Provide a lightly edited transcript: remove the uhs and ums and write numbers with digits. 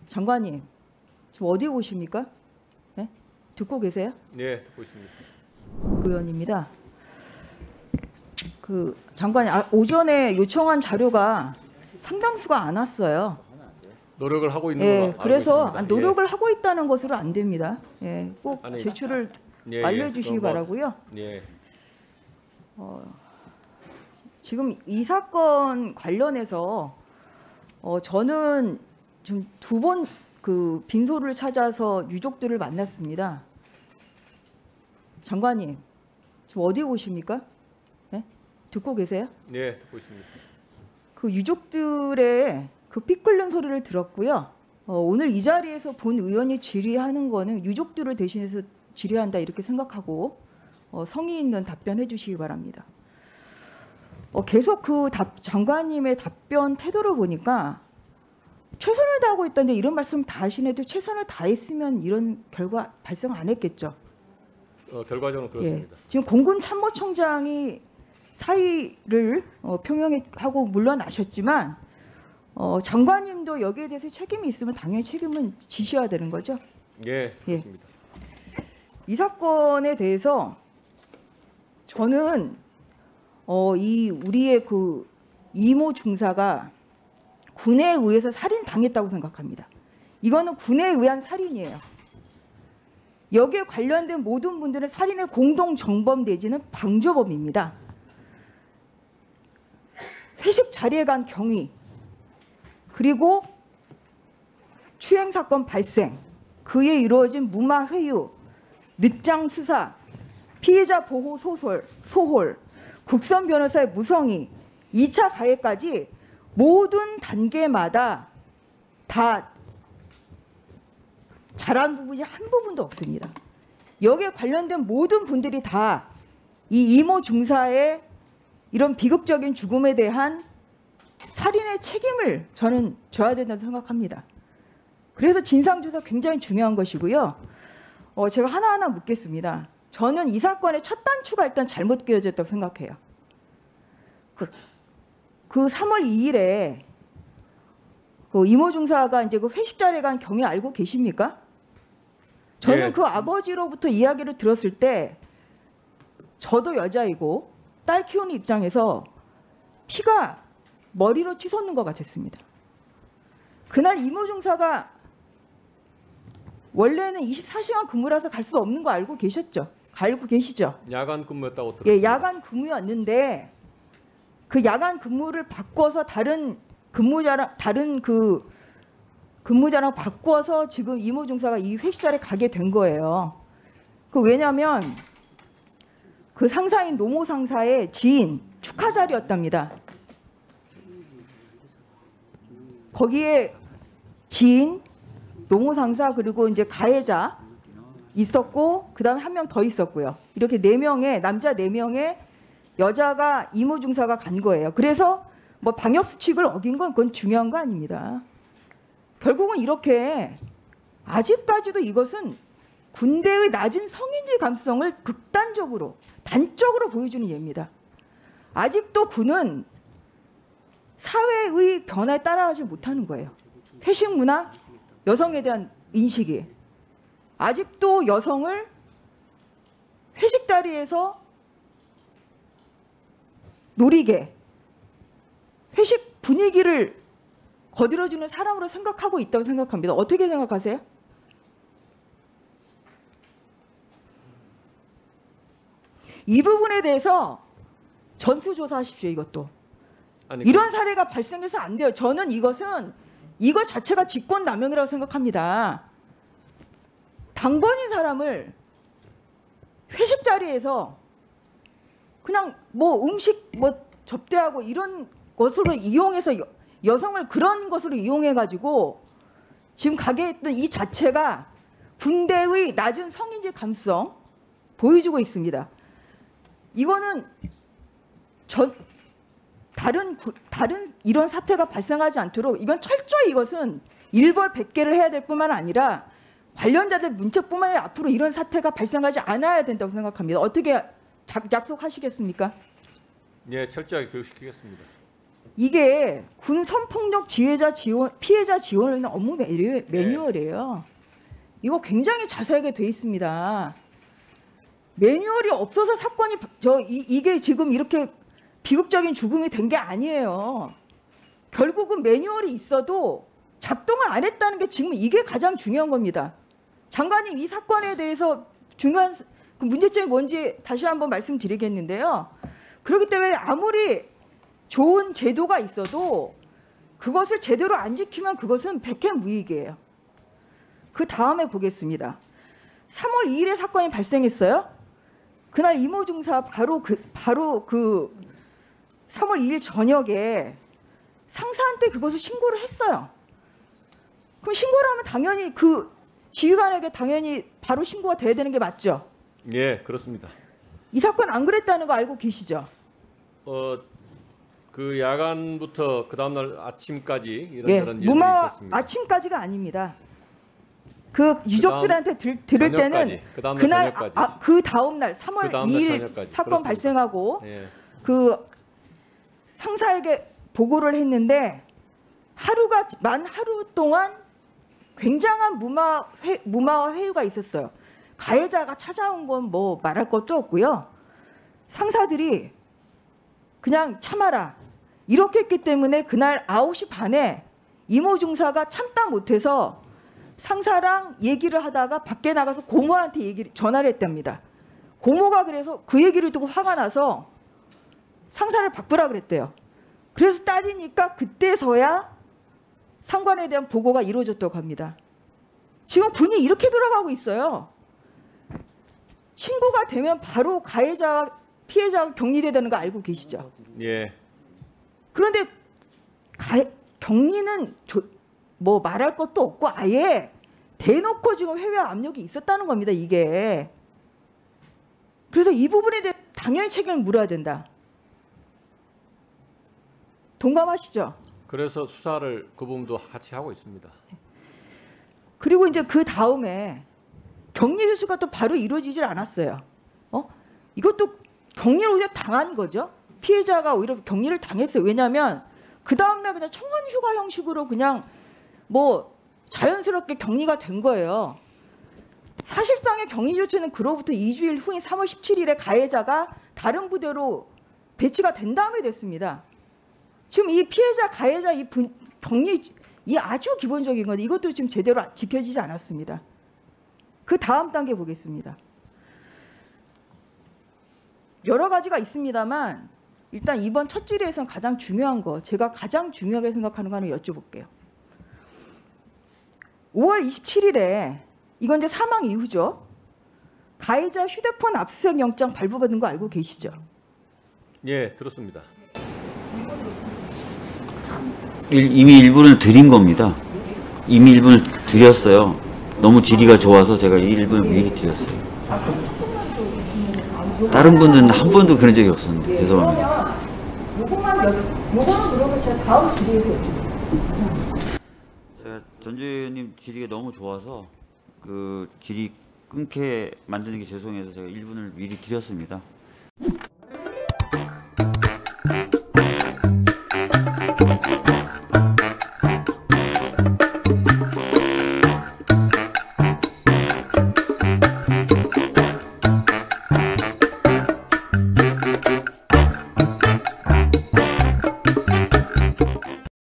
장관님, 지금 어디 오십니까? 네? 듣고 계세요? 네, 듣고 있습니다. 의원입니다. 장관님, 오전에 요청한 자료가 상당수가 안 왔어요. 노력을 하고 있는 예, 걸로 알고 그래서 있습니다. 노력을 하고 있다는 것으로 안 됩니다. 예, 꼭 아니, 제출을 예, 완료해주시기 뭐, 바라고요. 예, 지금 이 사건 관련해서 저는 좀 두 번 그 빈소를 찾아서 유족들을 만났습니다. 장관님, 지금 어디 오십니까? 네? 듣고 계세요? 네, 듣고 있습니다. 그 유족들의 그 피 끓는 소리를 들었고요. 오늘 이 자리에서 본 의원이 질의하는 거는 유족들을 대신해서 질의한다 이렇게 생각하고 성의 있는 답변해 주시기 바랍니다. 계속 장관님의 답변 태도를 보니까 최선을 다하고 있다는데 이런 말씀 다 하시는데도 최선을 다했으면 이런 결과 발생 안 했겠죠. 결과적으로 그렇습니다. 예, 지금 공군 참모총장이 사의를 표명하고 물러나셨지만 장관님도 여기에 대해서 책임이 있으면 당연히 책임은 지셔야 되는 거죠. 예, 그렇습니다. 이 사건에 대해서 저는 우리의 그 이모 중사가 군에 의해서 살인 당했다고 생각합니다. 이거는 군에 의한 살인이에요. 여기에 관련된 모든 분들은 살인의 공동 정범 내지는 방조범입니다. 회식 자리에 간 경위, 그리고 추행 사건 발생, 그에 이루어진 무마 회유, 늦장 수사, 피해자 보호 소홀, 국선 변호사의 무성의, 2차 가해까지 모든 단계마다 다 잘한 부분이 한 부분도 없습니다. 여기에 관련된 모든 분들이 다 이 이모 중사의 이런 비극적인 죽음에 대한 살인의 책임을 저는 져야 된다고 생각합니다. 그래서 진상조사 굉장히 중요한 것이고요. 제가 하나하나 묻겠습니다. 저는 이 사건의 첫 단추가 일단 잘못 끼워졌다고 생각해요. 그 3월 2일에 그 이모 중사가 이제 그 회식 자리에 간 경위 알고 계십니까? 저는 네. 그 아버지로부터 이야기를 들었을 때 저도 여자이고 딸 키우는 입장에서 피가 머리로 치솟는 것 같았습니다. 그날 이모 중사가 원래는 24시간 근무라서 갈 수 없는 거 알고 계셨죠? 알고 계시죠? 야간 근무였다고 들었습니다. 예, 야간 근무였는데 그 야간 근무를 바꿔서 다른 근무자랑 바꿔서 지금 이모 중사가 이 회식 자리에 가게 된 거예요. 왜냐하면 그 상사인 노모 상사의 지인 축하 자리였답니다. 거기에 지인, 노모 상사 그리고 이제 가해자 있었고 그다음에 한 명 더 있었고요. 이렇게 4명의 남자 4명의 여자가 이모 중사가 간 거예요. 그래서 뭐 방역 수칙을 어긴 건 그건 중요한 거 아닙니다. 결국은 이렇게 아직까지도 이것은 군대의 낮은 성인지 감수성을 극단적으로 단적으로 보여주는 예입니다. 아직도 군은 사회의 변화에 따라가지 못하는 거예요. 회식 문화, 여성에 대한 인식이 아직도 여성을 회식 자리에서 노리게 회식 분위기를 거들어주는 사람으로 생각하고 있다고 생각합니다. 어떻게 생각하세요? 이 부분에 대해서 전수조사하십시오. 이것도. 이런 사례가 발생해서 안 돼요. 저는 이것 자체가 직권남용이라고 생각합니다. 당번인 사람을 회식 자리에서 그냥 뭐 음식 뭐 접대하고 이런 것으로 이용해서 여성을 그런 것으로 이용해 가지고 지금 가게 했던 이 자체가 군대의 낮은 성인지 감수성 보여주고 있습니다. 이거는 다른 이런 사태가 발생하지 않도록 이건 철저히 이것은 일벌백계를 해야 될 뿐만 아니라 관련자들 문책뿐만 아니라 앞으로 이런 사태가 발생하지 않아야 된다고 생각합니다. 어떻게 약속하시겠습니까? 예, 철저하게 교육시키겠습니다. 이게 군 성폭력 지휘자 지원 피해자 지원을 위한 업무 매뉴얼이에요. 이거 굉장히 자세하게 돼 있습니다. 매뉴얼이 없어서 사건이 이게 지금 이렇게 비극적인 죽음이 된 게 아니에요. 결국은 매뉴얼이 있어도 작동을 안 했다는 게 지금 이게 가장 중요한 겁니다. 장관님, 이 사건에 대해서 중요한 그 문제점이 뭔지 다시 한번 말씀드리겠는데요. 그렇기 때문에 아무리 좋은 제도가 있어도 그것을 제대로 안 지키면 그것은 백해무익이에요. 그 다음에 보겠습니다. 3월 2일에 사건이 발생했어요. 그날 이모 중사 바로 그 3월 2일 저녁에 상사한테 그것을 신고를 했어요. 그럼 신고를 하면 당연히 그 지휘관에게 당연히 바로 신고가 돼야 되는 게 맞죠? 예, 그렇습니다. 이 사건 안 그랬다는 거 알고 계시죠? 그 야간부터 그 다음날 아침까지 예, 이런저런 일이 무마 있었습니다. 아침까지가 아닙니다. 그 유족들한테 들을 때는 저녁까지, 그 다음날 그날 저녁까지. 그 다음 날 3월 그 다음날 2일 저녁까지. 사건 그렇습니다. 발생하고 예, 그 상사에게 보고를 했는데 만 하루 동안 굉장한 무마와 회유가 있었어요. 가해자가 찾아온 건 뭐 말할 것도 없고요. 상사들이 그냥 참아라 이렇게 했기 때문에 그날 9시 반에 이모 중사가 참다 못해서 상사랑 얘기를 하다가 밖에 나가서 고모한테 전화를 했답니다. 고모가 그래서 그 얘기를 듣고 화가 나서 상사를 바꾸라 그랬대요. 그래서 따지니까 그때서야 상관에 대한 보고가 이루어졌다고 합니다. 지금 군이 이렇게 돌아가고 있어요. 신고가 되면 바로 가해자, 피해자가 격리되는 거 알고 계시죠? 예, 그런데 격리는 뭐 말할 것도 없고 아예 대놓고 지금 해외 압력이 있었다는 겁니다. 이게. 그래서 이 부분에 대해 당연히 책임을 물어야 된다. 동감하시죠? 그래서 수사를 그 부분도 같이 하고 있습니다. 그리고 이제 그 다음에 격리 회수가 또 바로 이루어지질 않았어요. 이것도 격리를 오히려 당한 거죠. 피해자가 오히려 격리를 당했어요. 왜냐하면 그 다음날 그냥 청원휴가 형식으로 그냥 뭐 자연스럽게 격리가 된 거예요. 사실상의 격리 조치는 그로부터 2주일 후인 3월 17일에 가해자가 다른 부대로 배치가 된 다음에 됐습니다. 지금 이 피해자, 가해자 이 격리 이 아주 기본적인 건데 이것도 지금 제대로 지켜지지 않았습니다. 그 다음 단계 보겠습니다. 여러 가지가 있습니다만 일단 이번 첫 질의에서는 가장 중요한 거, 제가 가장 중요하게 생각하는 거 하나 여쭤볼게요. 5월 27일에 이건 이제 사망 이후죠. 가해자 휴대폰 압수수색 영장 발부받은 거 알고 계시죠? 예, 들었습니다. 이미 일부는 드린 겁니다. 이미 일부는 드렸어요. 너무 질의가 좋아서 제가 일부는 미리 드렸어요. 다른 분들은 한 번도 그런 적이 없었는데 죄송합니다. 요거는 그러면 제가 다음 질의에서 제가 전주 의원님 질의가 너무 좋아서 그 질의 끊게 만드는 게 죄송해서 제가 일부를 미리 드렸습니다.